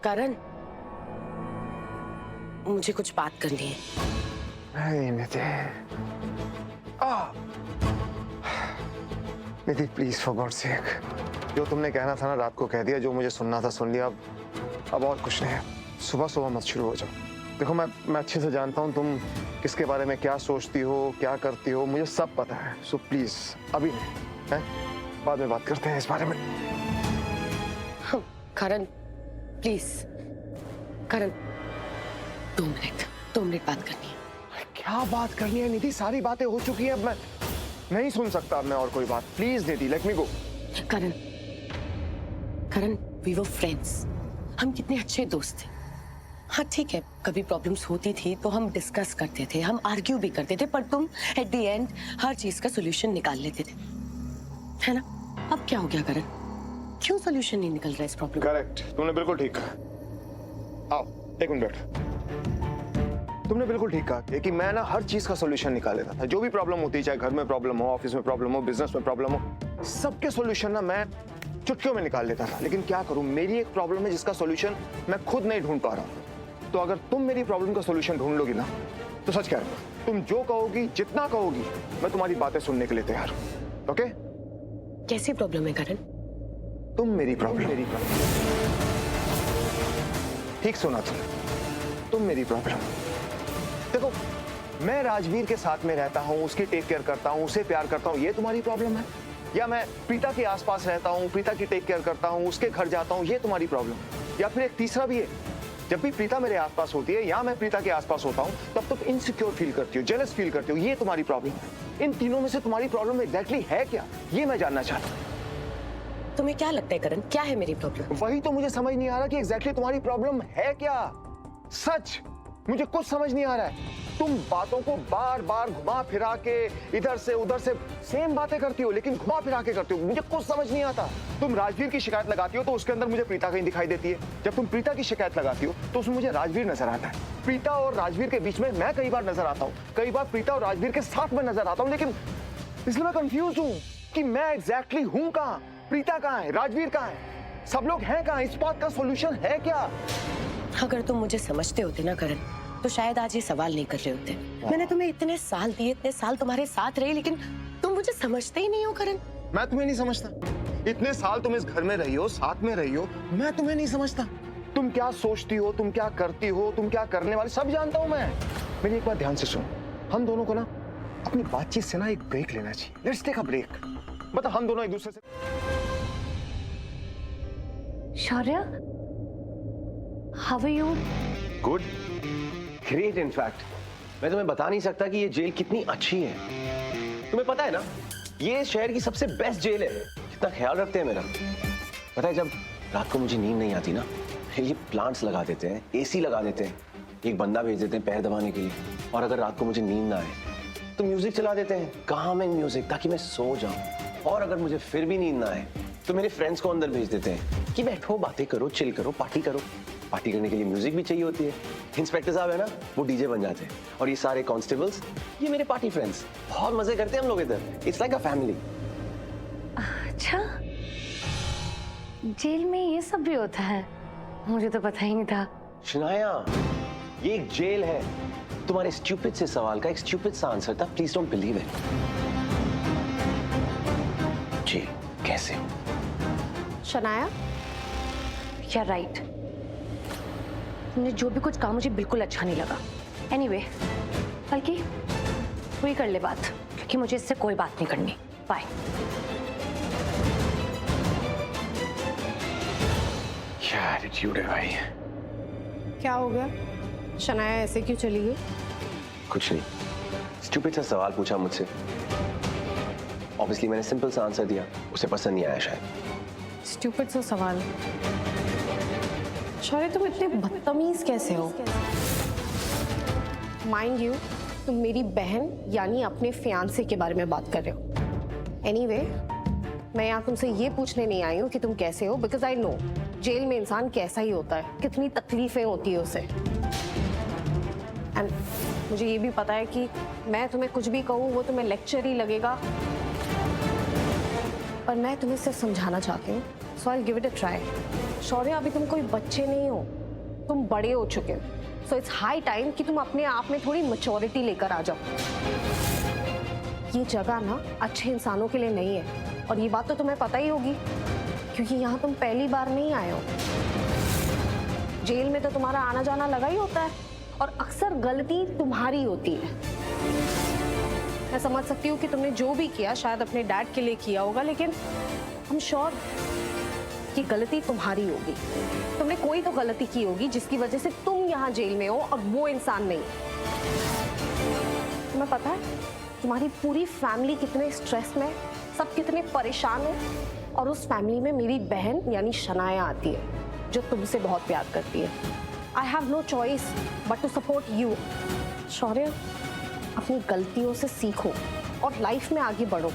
करण, मुझे कुछ बात करनी है। निधि प्लीज फॉर गॉड सेक, जो तुमने कहना था ना रात को कह दिया, जो मुझे सुनना था सुन लिया। अब और कुछ नहीं है। सुबह सुबह मत शुरू हो जाओ। देखो मैं अच्छे से जानता हूँ तुम किसके बारे में क्या सोचती हो, क्या करती हो, मुझे सब पता है। सो प्लीज अभी नहीं है, बाद में बात करते हैं इस बारे में। करण प्लीज, करण 2 मिनट बात करनी है। क्या बात करनी है निधि? सारी बातें हो चुकी है, अब मैं नहीं सुन सकता अब मैं और कोई बात। Please Nidhi let me go. Karan we were friends, हम कितने अच्छे दोस्त थे। हाँ ठीक है, कभी प्रॉब्लम्स होती थी तो हम डिस्कस करते थे, हम आर्ग्यू भी करते थे, पर तुम एट द एंड हर चीज का सोल्यूशन निकाल लेते थे, है ना? अब क्या हो गया करण? क्यों सोल्यूशन नहीं निकल रहा इस प्रॉब्लम? करेक्ट, तुमने बिल्कुल ठीक कहा। आओ 1 मिनट बैठ। तुमने बिल्कुल ठीक कहा कि मैं ना हर चीज का सोल्यूशन निकाल लेता था। जो भी प्रॉब्लम होती है, चाहे घर में प्रॉब्लम हो, ऑफिस में प्रॉब्लम हो, बिजनेस में प्रॉब्लम हो, सबके सोल्यूशन ना मैं चुटकियों में निकाल लेता था। लेकिन क्या करूं, मेरी एक प्रॉब्लम है जिसका सोल्यूशन मैं खुद नहीं ढूंढ पा रहा हूं। तो अगर तुम मेरी प्रॉब्लम का सोल्यूशन ढूंढ लोगी ना, तो सच कह रहा हूं, तुम जो कहोगी, जितना कहोगी, मैं तुम्हारी बातें सुनने के लिए तैयार हूं। ओके? कैसी प्रॉब्लम है करण? तुम मेरी प्रॉब्लम। ठीक सुना तुम मेरी प्रॉब्लम। देखो मैं राजवीर के साथ में रहता हूं, उसकी टेक केयर करता हूं, उसे प्यार करता हूं, ये तुम्हारी प्रॉब्लम है? या मैं प्रीता के आसपास रहता हूं, प्रीता की टेक केयर करता हूं, उसके घर जाता हूं, ये तुम्हारी प्रॉब्लम? या फिर एक तीसरा भी है, जब भी प्रीता मेरे आसपास होती है या मैं प्रीता के आसपास होता हूं, तब तुम इनसिक्योर फील करती हो, जेलस फील करती हो, ये तुम्हारी प्रॉब्लम है। इन तीनों में से तुम्हारी प्रॉब्लम एग्जैक्टली है क्या, ये मैं जानना चाहता हूं। तुम्हें क्या लगता है करण, क्या है मेरी प्रॉब्लम? वही तो मुझे समझ नहीं आ रहा कि एग्जैक्टली तुम्हारी प्रॉब्लम है क्या। सच मुझे कुछ समझ नहीं आ रहा है। तुम बातों को बार बार घुमा फिरा के इधर से उधर से सेम बातें करती हो, लेकिन घुमा फिरा के करती हो, मुझे कुछ समझ नहीं आता। तुम राजवीर की शिकायत लगाती हो तो उसके अंदर मुझे प्रीता कहीं दिखाई देती है। जब तुम प्रीता की शिकायत लगाती हो तो उसमें मुझे राजवीर नजर आता है। प्रीता और राजवीर के बीच में मैं कई बार नजर आता हूँ, कई बार प्रीता और राजवीर के साथ में नजर आता हूँ, लेकिन इसलिए मैं कंफ्यूज हूँ कि मैं एग्जैक्टली हूँ कहाँ, प्रीता कहाँ है, राजवीर कहाँ है, सब लोग हैं कहाँ, इस बात का सोल्यूशन है क्या? अगर तुम मुझे समझते होते ना करण, तो शायद आज ये सवाल नहीं कर रहे होते। मैंने तुम्हें इतने साल दिए, इतने साल तुम्हारे साथ रही, लेकिन तुम मुझे समझते ही नहीं हो करण। मैं तुम्हें नहीं समझता। इतने साल तुम इस घर में रही हो, साथ में रही हो, मैं तुम्हें नहीं समझता। तुम क्या सोचती हो, तुम क्या करती हो, तुम क्या करने वाली, सब जानता हूं मैं। मेरी एक बात ध्यान से सुनो, हम दोनों को ना अपनी बातचीत से ना एक ब्रेक लेना चाहिए। Let's take a break. मतलब हम दोनों एक दूसरे से। Shaurya, how are you? Good, great. In fact मैं तुम्हें बता नहीं सकता कि ये जेल कितनी अच्छी है। तुम्हें पता है ना, ये शहर की सबसे बेस्ट जेल है। कितना ख्याल रखते हैं मेरा। पता है, जब रात को मुझे नींद नहीं आती ना, ये प्लांट्स लगा देते हैं, एसी लगा देते हैं, एक बंदा भेज देते हैं पैर दबाने के लिए। और अगर रात को मुझे नींद ना आए तो म्यूजिक चला देते हैं, कामिंग म्यूजिक, ताकि मैं सो जाऊं। और अगर मुझे फिर भी नींद ना आए तो मेरे फ्रेंड्स को अंदर भेज देते हैं कि बैठो, बातें करो, चिल करो, पार्टी करो। पार्टी करने के लिए म्यूजिक भी चाहिए होती है। इंस्पेक्टर साहब है ना, वो डीजे बन जाते हैं। और ये सारे कांस्टेबल्स, ये मेरे पार्टी फ्रेंड्स, बहुत मजे करते हैं हम लोग इधर। It's like a family. अच्छा, जेल में ये सब भी होता है? मुझे तो पता ही नहीं था। शनाया, ये एक जेल है। तुम्हारे स्टूपिड से सवाल का एक स्टूपिड सा आंसर था। Please don't believe it. Jail कैसे? Shanaya, you are right. तुमने जो भी कुछ कहा मुझे बिल्कुल अच्छा नहीं लगा। एनीवे, बल्कि पूरी कर ले बात, क्योंकि मुझे इससे कोई बात नहीं करनी। बाय। क्या एटीट्यूड है भाई। क्या हो गया? शनाया ऐसे क्यों चली गई? कुछ नहीं, स्टूपिड सा सवाल पूछा मुझसे। ऑब्वियसली मैंने सिंपल सा आंसर दिया, उसे पसंद नहीं आया शायद। स्टूपिड सा सवाल। शौर्य, तुम इतने बदतमीज कैसे हो? माइंड यू, तुम मेरी बहन यानी अपने फियांसे के बारे में बात कर रहे हो। एनीवे, मैं यहाँ तुमसे ये पूछने नहीं आई हूँ कि तुम कैसे हो, बिकॉज आई नो जेल में इंसान कैसा ही होता है, कितनी तकलीफें होती है उसे। एंड मुझे ये भी पता है कि मैं तुम्हें कुछ भी कहूँ वो तुम्हें लेक्चर ही लगेगा। पर मैं तुम्हें सिर्फ समझाना चाहती हूँ, so I give it a try. Shaurya, अभी तुम कोई बच्चे नहीं हो, तुम बड़े हो चुके हो। सो इट्स हाई टाइम कि तुम अपने आप में थोड़ी मैच्योरिटी लेकर आ जाओ। ये जगह ना अच्छे इंसानों के लिए नहीं है, और ये बात तो तुम्हें पता ही होगी, क्योंकि यहाँ तुम पहली बार नहीं आए हो। जेल में तो तुम्हारा आना जाना लगा ही होता है, और अक्सर गलती तुम्हारी होती है। मैं समझ सकती हूँ कि तुमने जो भी किया शायद अपने डैड के लिए किया होगा, लेकिन हम श्योर कि गलती तुम्हारी होगी। तुमने कोई तो गलती की होगी जिसकी वजह से तुम यहाँ जेल में हो और वो इंसान नहीं। तुम्हें पता है तुम्हारी पूरी फैमिली कितने स्ट्रेस में, सब कितने परेशान है, और उस फैमिली में मेरी बहन यानी शनाया आती है जो तुमसे बहुत प्यार करती है। I have no choice but to support you. Shaurya, अपनी गलतियों से सीखो और लाइफ में आगे बढ़ो।